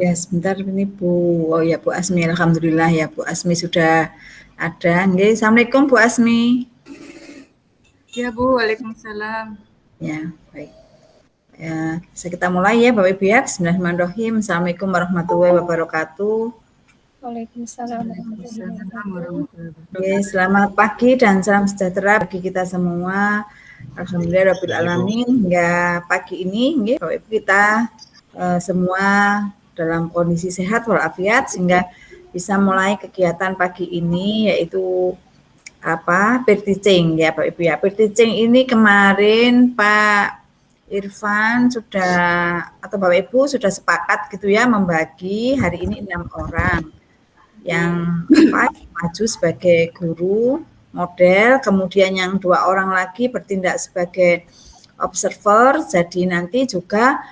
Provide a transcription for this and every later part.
Ya, sebentar ini Bu. Oh ya, Bu Asmi. Alhamdulillah ya, Bu Asmi sudah ada. Nggih, Assalamualaikum Bu Asmi. Ya Bu, waalaikumsalam. Ya, baik. Ya, kita mulai ya Bapak Ibu ya. Bismillahirrahmanirrahim. Assalamualaikum warahmatullahi wabarakatuh. Waalaikumsalam warahmatullahi wabarakatuh. Oke, selamat pagi dan salam sejahtera bagi kita semua. Alhamdulillah alamin hingga pagi ini nggih Bapak Ibu kita semua dalam kondisi sehat walafiat sehingga bisa mulai kegiatan pagi ini yaitu peer teaching ya Bapak Ibu ya. Peer teaching ini kemarin Pak Irfan sudah atau Bapak Ibu sudah sepakat gitu ya membagi hari ini 6 orang yang maju sebagai guru model, kemudian yang 2 orang lagi bertindak sebagai observer. Jadi nanti juga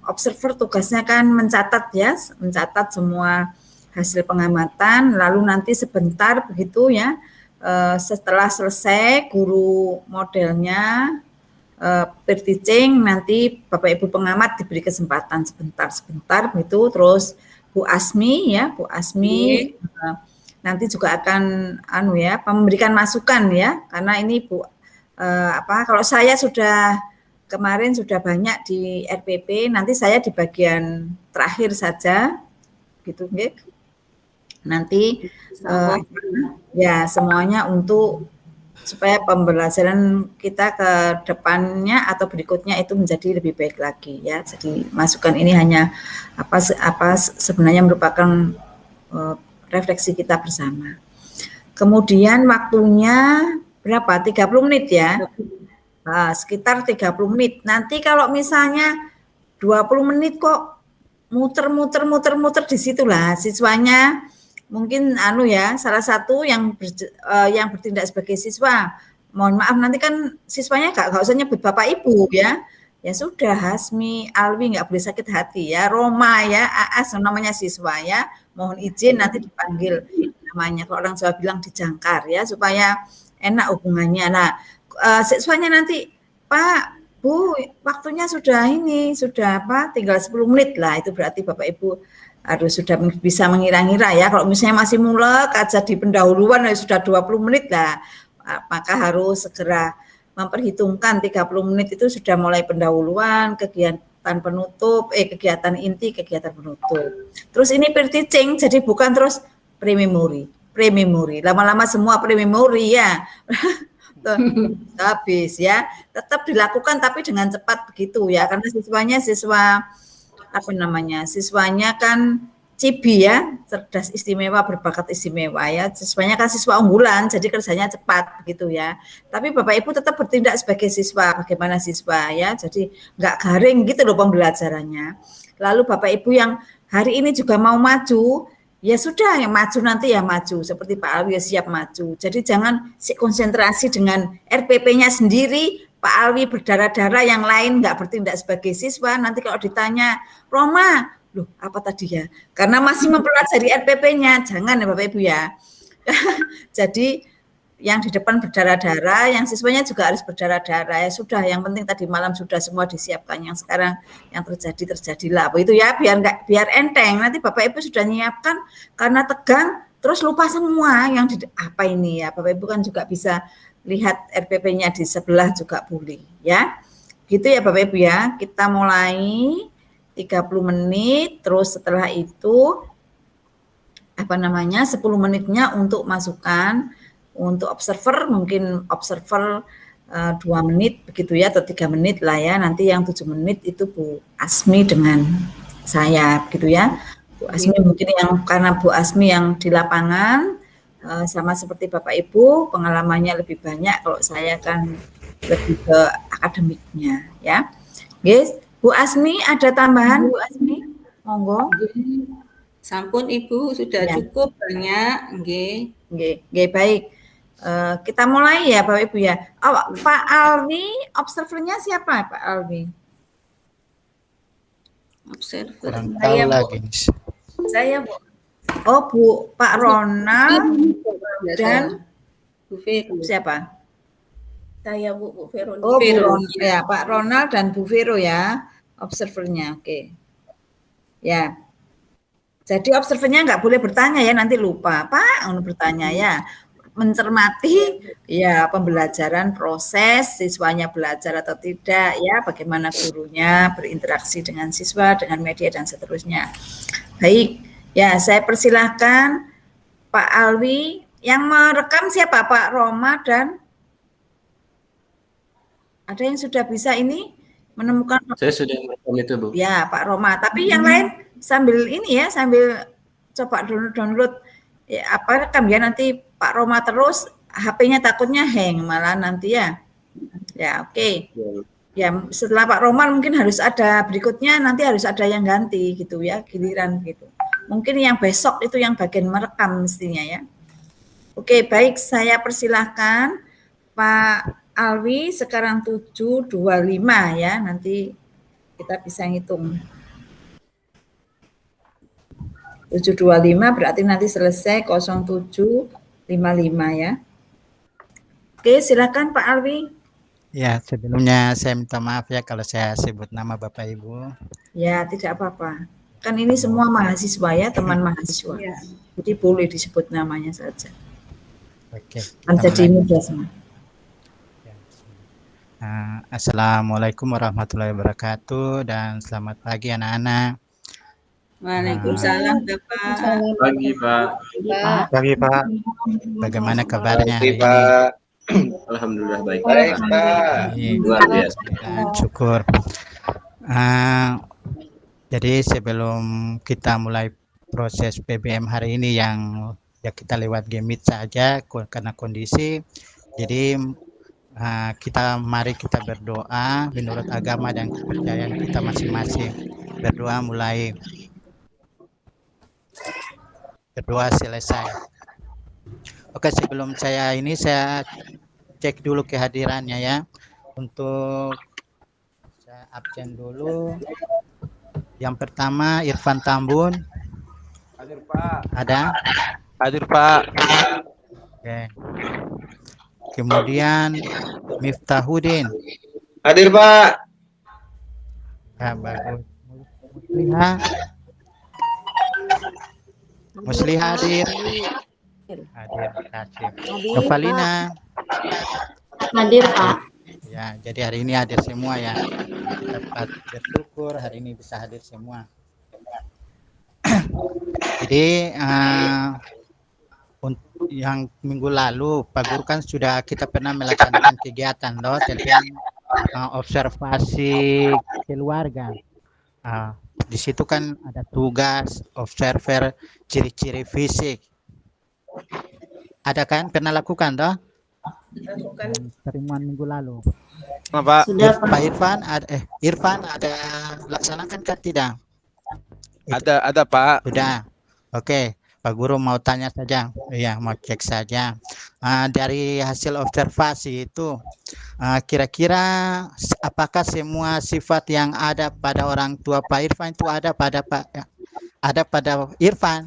observer tugasnya kan mencatat ya, mencatat semua hasil pengamatan, lalu nanti sebentar begitu ya, setelah selesai guru modelnya peer teaching, nanti Bapak Ibu pengamat diberi kesempatan sebentar begitu, terus Bu Asmi ya, Bu Asmi nanti juga akan memberikan masukan ya, karena ini Bu kalau saya sudah kemarin sudah banyak di RPP, nanti saya di bagian terakhir saja gitu nggih. Nanti ya semuanya untuk supaya pembelajaran kita ke depannya atau berikutnya itu menjadi lebih baik lagi ya. Jadi masukan ini hanya sebenarnya merupakan refleksi kita bersama. Kemudian waktunya berapa? 30 menit ya. Sekitar 30 menit. Nanti kalau misalnya 20 menit kok muter di situlah siswanya mungkin salah satu yang bertindak sebagai siswa, mohon maaf nanti kan siswanya gak usah nyebut Bapak Ibu ya. Ya sudah, Hasmi, Alwi nggak boleh sakit hati ya, Roma ya, Aas namanya siswa ya, mohon izin nanti dipanggil namanya, kalau orang Jawa bilang dijangkar ya, supaya enak hubungannya. Nah, siswanya nanti, Pak, Bu, waktunya sudah tinggal 10 menit lah, itu berarti Bapak Ibu harus sudah bisa mengira-ngira ya. Kalau misalnya masih mulek aja di pendahuluan sudah 20 menit lah, maka harus segera memperhitungkan 30 menit itu sudah mulai pendahuluan, kegiatan penutup, kegiatan inti, kegiatan penutup. Terus ini peer teaching, jadi bukan terus pre-memory. Lama-lama semua pre-memory ya. Habis ya. Tetap dilakukan tapi dengan cepat begitu ya, karena siswanya kan Cibi ya, cerdas istimewa, berbakat istimewa ya. Siswanya kan siswa unggulan, jadi kerjanya cepat begitu ya. Tapi Bapak Ibu tetap bertindak sebagai siswa, bagaimana siswa ya. Jadi nggak garing gitu loh pembelajarannya. Lalu Bapak Ibu yang hari ini juga mau maju, ya sudah yang maju nanti ya maju. Seperti Pak Alwi ya siap maju. Jadi jangan konsentrasi dengan RPP-nya sendiri, Pak Alwi berdarah-darah, yang lain nggak bertindak sebagai siswa. Nanti kalau ditanya, Roma, loh apa tadi ya? Karena masih mempelajari RPP-nya, jangan ya Bapak Ibu ya. Jadi yang di depan berdarah-darah, yang siswanya juga harus berdarah-darah. Ya sudah, yang penting tadi malam sudah semua disiapkan. Yang sekarang yang terjadilah. Begitu ya, biar enteng. Nanti Bapak Ibu sudah nyiapkan, karena tegang, terus lupa semua yang apa ini ya. Bapak Ibu kan juga bisa lihat RPP-nya di sebelah juga boleh ya. Gitu ya Bapak Ibu ya. Kita mulai 30 menit, terus setelah itu 10 menitnya untuk masukan, untuk observer mungkin observer 2 menit begitu ya, atau 3 menit lah ya. Nanti yang 7 menit itu Bu Asmi dengan saya begitu ya. Bu Asmi mungkin karena Bu Asmi yang di lapangan, sama seperti Bapak Ibu pengalamannya lebih banyak, kalau saya kan lebih ke akademiknya ya. Guys, Bu Asmi ada tambahan Bu Asmi? Monggo. Sampun Ibu, sudah ya. Cukup banyak. Nggih, baik. Kita mulai ya Bapak Ibu ya. Pak Alwi, observernya siapa Pak Alwi? Observer. Saya Bu. Oh Bu, Pak Ronald dan Bu Vero. Siapa? Saya Bu Vero. Oh Bu Ronald ya, Pak Ronald dan Bu Vero ya, observernya. Oke. Ya. Jadi observernya nggak boleh bertanya ya, nanti lupa. Pak, bertanya ya. Mencermati ya pembelajaran proses siswanya belajar atau tidak ya, bagaimana gurunya berinteraksi dengan siswa, dengan media dan seterusnya. Baik, ya saya persilahkan Pak Alwi. Yang merekam siapa? Pak Roma dan ada yang sudah bisa ini menemukan? Saya sudah merekam itu, Bu. Ya, Pak Roma. Tapi yang lain sambil ini ya, sambil coba download ya, apa rekam ya, nanti Pak Roma terus HP-nya takutnya hang malah nanti ya. Ya, oke. Ya, setelah Pak Roma mungkin harus ada berikutnya, nanti harus ada yang ganti gitu ya, giliran gitu. Mungkin yang besok itu yang bagian merekam mestinya ya. Oke, baik, saya persilahkan Pak Alwi sekarang 7.25 ya, nanti kita bisa ngitung. 7.25 berarti nanti selesai 07.55 ya. Oke, silakan Pak Alwi. Ya, sebelumnya saya minta maaf ya kalau saya sebut nama Bapak Ibu. Ya, tidak apa-apa. Kan ini semua mahasiswa ya, teman mahasiswa. Ya. Jadi boleh disebut namanya saja. Oke. Kan jadi mudah semua. Assalamualaikum warahmatullahi wabarakatuh dan selamat pagi anak-anak. Waalaikumsalam, Bapak. Pagi, Pak. Pagi, Pak. Bagaimana kabarnya hari ini? Alhamdulillah baik, Baik, Pak. Pak. Luar biasa. Syukur. Jadi sebelum kita mulai proses PBM hari ini yang ya kita lewat Gemit saja karena kondisi, jadi mari kita berdoa menurut agama dan kepercayaan kita masing-masing. Berdoa mulai. Berdoa selesai. Oke, sebelum saya cek dulu kehadirannya ya. Untuk saya absen dulu. Yang pertama Irfan Tambun. Hadir, Pak. Ada? Hadir, Pak. Oke. Kemudian Miftahuddin. Hadir, Pak. Ya, bagus. Musliha hadir. Hadir, kasih. Novalina. Hadir, Pak. Ya, jadi hari ini hadir semua ya. Dapat bersyukur hari ini bisa hadir semua. Jadi yang minggu lalu Pak Guru kan sudah kita pernah melaksanakan kegiatan loh tentang observasi keluarga. Di situ kan ada tugas observer ciri-ciri fisik. Ada kan pernah lakukan toh? Pertemuan minggu lalu. Pak. Pak Irfan ada laksanakan kan tidak? Ada Pak. Sudah. Oke. Pak Guru mau tanya saja, ya mau cek saja. Dari hasil observasi itu, kira-kira apakah semua sifat yang ada pada orang tua Pak Irfan itu ada pada Irfan?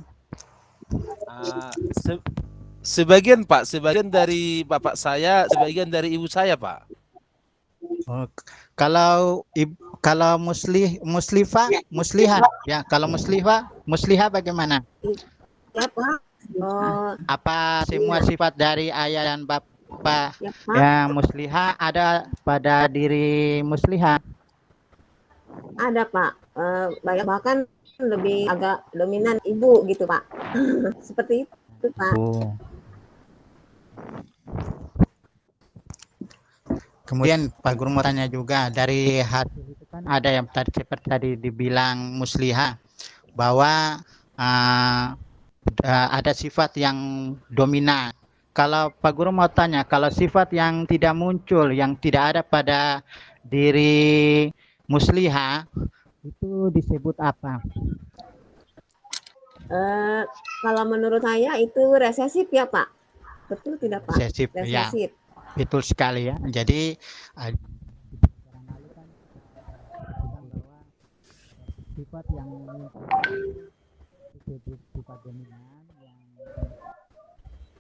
Sebagian Pak, sebagian dari bapak saya, sebagian dari ibu saya Pak. Oh, kalau Muslihah, ya kalau Muslihah bagaimana? Ya, Pak. Apa semua sifat dari ayah dan bapak ya Muslihah ada pada diri Muslihah? Ada, Pak. Bahkan lebih agak dominan ibu gitu, Pak. Seperti itu, Pak. Kemudian Pak Guru mau tanya juga dari hasil itu kan ada yang seperti tadi dibilang Muslihah bahwa ada sifat yang dominan. Kalau Pak Guru mau tanya, kalau sifat yang tidak muncul, yang tidak ada pada diri Muslihah, itu disebut apa? Kalau menurut saya itu resesif ya Pak. Betul tidak Pak? Resesif. Ya, betul sekali ya. Jadi sifat yang sifat dominan yang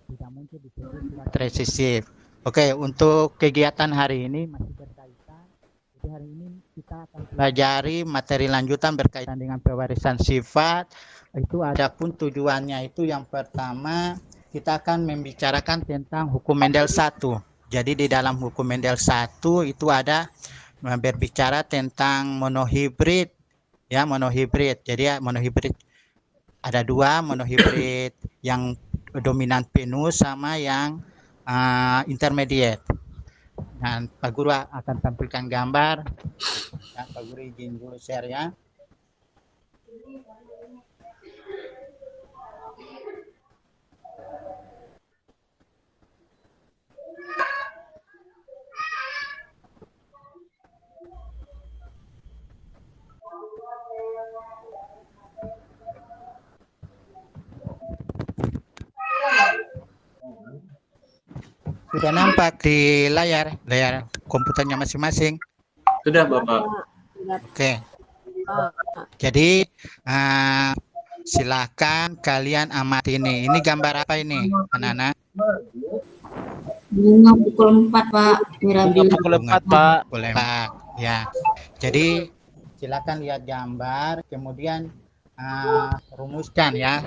tidak muncul disebut sifat resesif. Oke, untuk kegiatan hari ini masih berkaitan. Jadi hari ini kita akan pelajari materi lanjutan berkaitan dengan pewarisan sifat. Itu ada pun tujuannya itu yang pertama kita akan membicarakan tentang hukum Mendel 1. Jadi di dalam hukum Mendel 1 itu ada berbicara tentang monohibrid, ya, monohibrid. Jadi ya, monohibrid ada dua, monohibrid yang dominan penuh sama yang intermediate. Dan Pak Guru akan tampilkan gambar. Ya, Pak Guru izin dulu share ya. Sudah nampak di layar komputernya masing-masing. Sudah Bapak. Oke. Jadi silakan kalian amati ini. Ini gambar apa ini, anak-anak? Bunga pukul 4, Pak. Mirabilis. Pukul 4, Pak. Boleh, Pak. Ya. Jadi silakan lihat gambar, kemudian rumuskan ya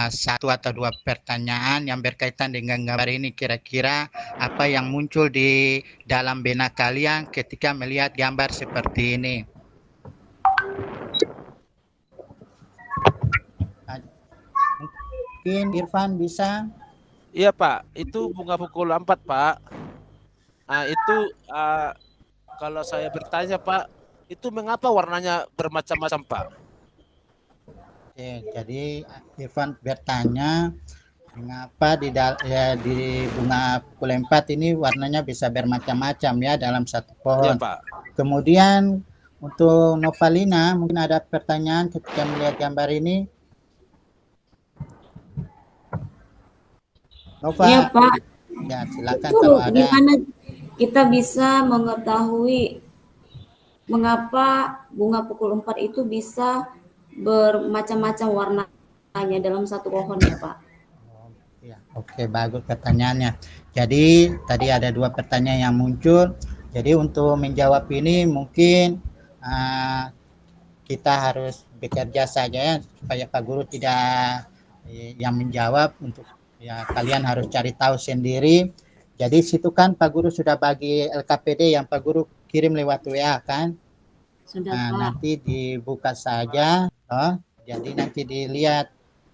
satu atau dua pertanyaan yang berkaitan dengan gambar ini. Kira-kira apa yang muncul di dalam benak kalian ketika melihat gambar seperti ini? Mungkin Irfan bisa? Iya, Pak. Itu bunga pukul 4, Pak. Itu kalau saya bertanya, Pak, itu mengapa warnanya bermacam-macam, Pak? Oke, jadi Irfan bertanya mengapa di bunga pukul 4 ini warnanya bisa bermacam-macam ya dalam satu pohon. Iya, Pak. Kemudian untuk Novalina mungkin ada pertanyaan ketika melihat gambar ini. Nova. Iya, Pak. Ya, silakan Itu kalau ada. gimana kita bisa mengetahui mengapa bunga pukul 4 itu bisa bermacam-macam warnanya dalam satu pohon ya, Pak? Ya, oke, bagus pertanyaannya. Jadi tadi ada dua pertanyaan yang muncul. Jadi untuk menjawab ini mungkin kita harus bekerja saja ya supaya Pak Guru tidak yang menjawab. Untuk ya kalian harus cari tahu sendiri. Jadi situ kan Pak Guru sudah bagi LKPD yang Pak Guru kirim lewat WA kan? Sudah, Pak. Nanti dibuka saja. Jadi nanti dilihat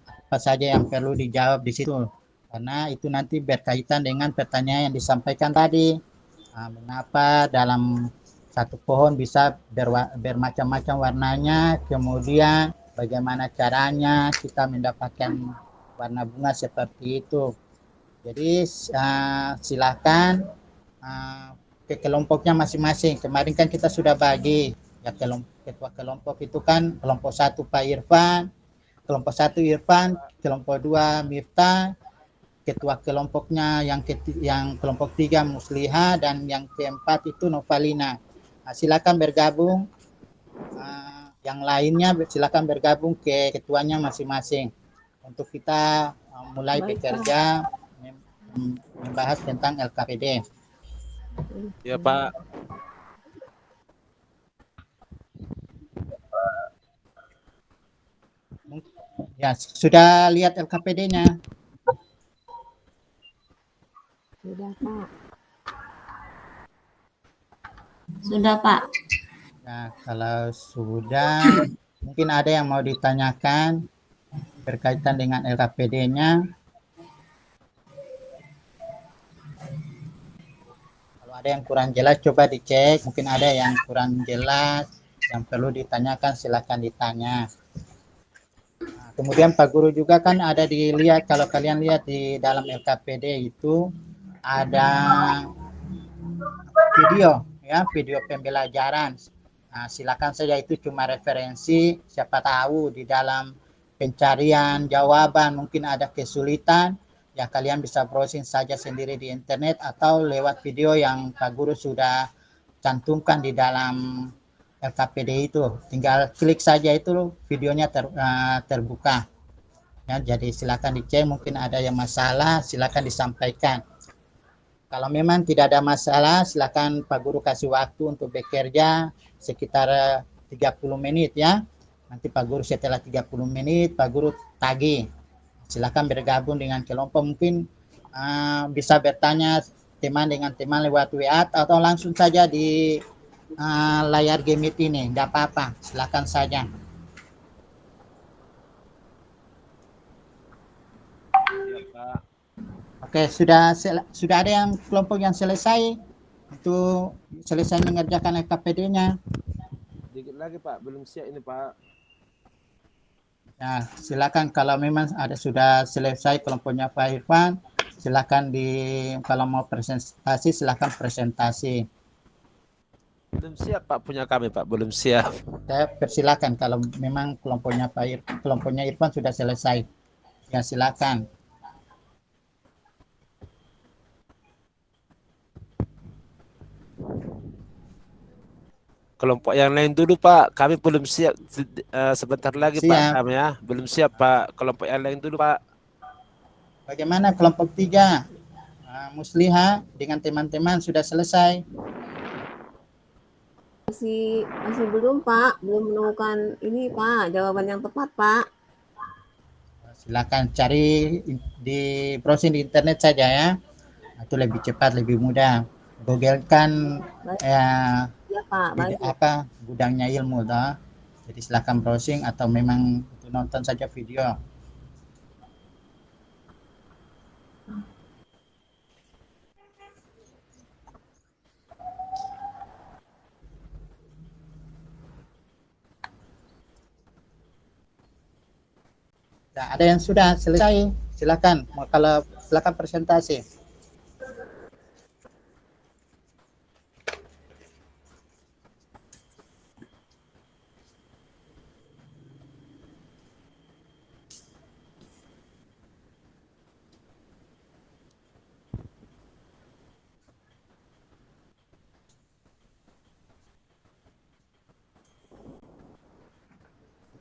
apa saja yang perlu dijawab di situ. Karena itu nanti berkaitan dengan pertanyaan yang disampaikan tadi. Mengapa dalam satu pohon bisa bermacam-macam warnanya, kemudian bagaimana caranya kita mendapatkan warna bunga seperti itu. Jadi silakan ke kelompoknya masing-masing. Kemarin kan kita sudah bagi. Ya, ketua kelompok itu kan kelompok 1 Pak Irfan, kelompok 1 Irfan, kelompok 2 Miftah, ketua kelompoknya yang kelompok 3 Musliha, dan yang keempat itu Novalina. Silakan bergabung, yang lainnya silakan bergabung ke ketuanya masing-masing untuk kita mulai bekerja membahas tentang LKPD. Ya, Pak. Ya, sudah lihat LKPD-nya? Sudah, Pak. Sudah, Pak. Nah, kalau sudah, mungkin ada yang mau ditanyakan berkaitan dengan LKPD-nya. Kalau ada yang kurang jelas, coba dicek. Mungkin ada yang kurang jelas, yang perlu ditanyakan, silakan ditanya. Kemudian Pak Guru juga kan ada dilihat, kalau kalian lihat di dalam LKPD itu ada video ya, video pembelajaran. Silakan saja, itu cuma referensi, siapa tahu di dalam pencarian jawaban mungkin ada kesulitan, ya kalian bisa browsing saja sendiri di internet atau lewat video yang Pak Guru sudah cantumkan di dalam LKPD itu. Tinggal klik saja itu videonya terbuka. Ya, jadi silakan dicek, mungkin ada yang masalah silakan disampaikan. Kalau memang tidak ada masalah, silakan Pak Guru kasih waktu untuk bekerja sekitar 30 menit ya. Nanti Pak Guru setelah 30 menit, Pak Guru tagih. Silakan bergabung dengan kelompok, mungkin bisa bertanya teman dengan teman lewat WA atau langsung saja di layar Gemit ini, enggak apa-apa, silakan saja. Iya, Pak. Oke, sudah ada yang kelompok yang selesai untuk selesai mengerjakan LKPD-nya. Dikit lagi Pak, belum siap ini Pak. Nah, silakan kalau memang sudah selesai kelompoknya Pak Irfan, silakan kalau mau presentasi silakan presentasi. Belum siap Pak punya kami Pak, belum siap. Saya persilakan kalau memang kelompoknya Irfan sudah selesai. Ya silakan. Kelompok yang lain dulu Pak, kami belum siap. Sebentar lagi Siap. Pak kami ya, belum siap Pak. Kelompok yang lain dulu Pak. Bagaimana kelompok 3? Musliha dengan teman-teman sudah selesai. Masih belum Pak, belum menemukan ini Pak, jawaban yang tepat Pak. Silakan cari browsing di internet saja ya. Itu lebih cepat, lebih mudah. Google-kan Ya Pak, baik. gudangnya ilmu toh. Jadi silakan browsing atau memang itu nonton saja video. Nah, ada yang sudah selesai, silakan. Kalau silakan presentasi.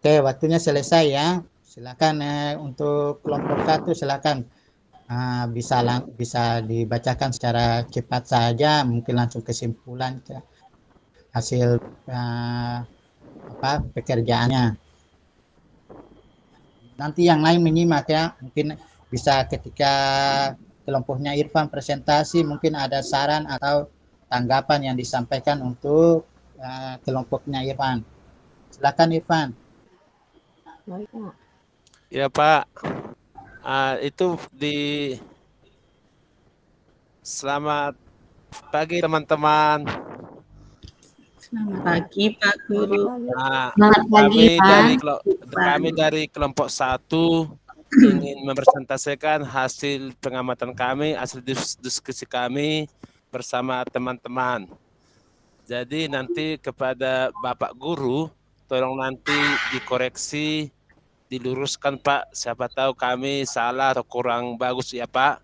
Oke, waktunya selesai ya. Silakan untuk kelompok 1 silakan bisa dibacakan secara cepat saja, mungkin langsung kesimpulan hasil pekerjaannya. Nanti yang lain menyimak ya, mungkin bisa ketika kelompoknya Irfan presentasi mungkin ada saran atau tanggapan yang disampaikan untuk kelompoknya Irfan. Silakan Irfan. Baik Pak. Ya Pak, itu selamat pagi teman-teman. Selamat pagi Pak Guru. Selamat pagi Kami dari kelompok 1 ingin mempresentasikan hasil pengamatan kami, hasil diskusi kami bersama teman-teman. Jadi nanti kepada Bapak Guru, tolong nanti dikoreksi, diluruskan Pak, siapa tahu kami salah atau kurang bagus ya Pak.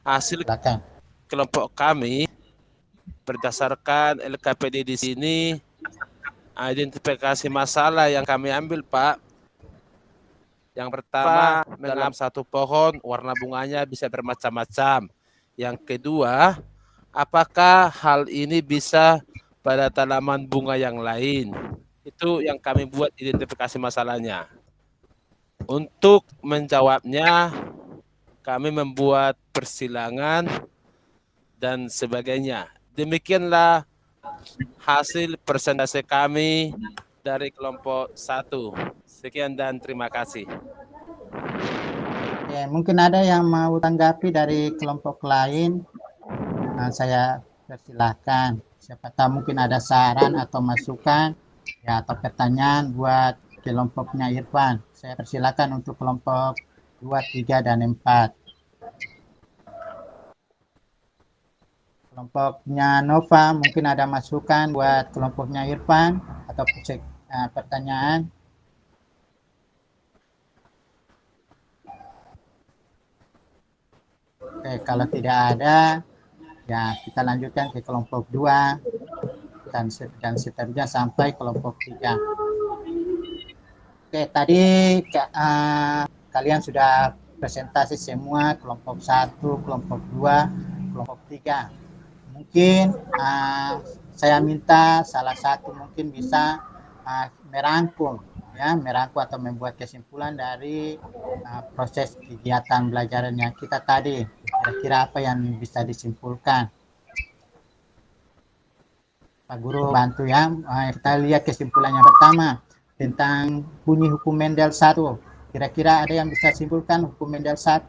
Hasil kelompok kami berdasarkan LKPD di sini, identifikasi masalah yang kami ambil Pak. Yang pertama, dalam satu pohon warna bunganya bisa bermacam-macam. Yang kedua, apakah hal ini bisa pada tanaman bunga yang lain? Itu yang kami buat identifikasi masalahnya. Untuk menjawabnya, kami membuat persilangan dan sebagainya. Demikianlah hasil presentasi kami dari kelompok 1. Sekian dan terima kasih. Ya, mungkin ada yang mau tanggapi dari kelompok lain. Saya persilahkan. Siapa tahu mungkin ada saran atau masukan ya atau pertanyaan buat kelompoknya Irfan. Saya persilakan untuk kelompok 2, 3, dan 4. Kelompoknya Nova mungkin ada masukan buat kelompoknya Irfan atau pertanyaan. Oke, kalau tidak ada, ya kita lanjutkan ke kelompok 2 dan seterusnya sampai kelompok 3. Oke, tadi kalian sudah presentasi semua kelompok 1, kelompok 2, kelompok 3. Mungkin saya minta salah satu mungkin bisa merangkum atau membuat kesimpulan dari proses kegiatan belajaran yang kita tadi. Kira-kira apa yang bisa disimpulkan? Pak Guru bantu ya. Kita lihat kesimpulan yang pertama tentang bunyi hukum Mendel 1. Kira-kira ada yang bisa simpulkan hukum Mendel 1?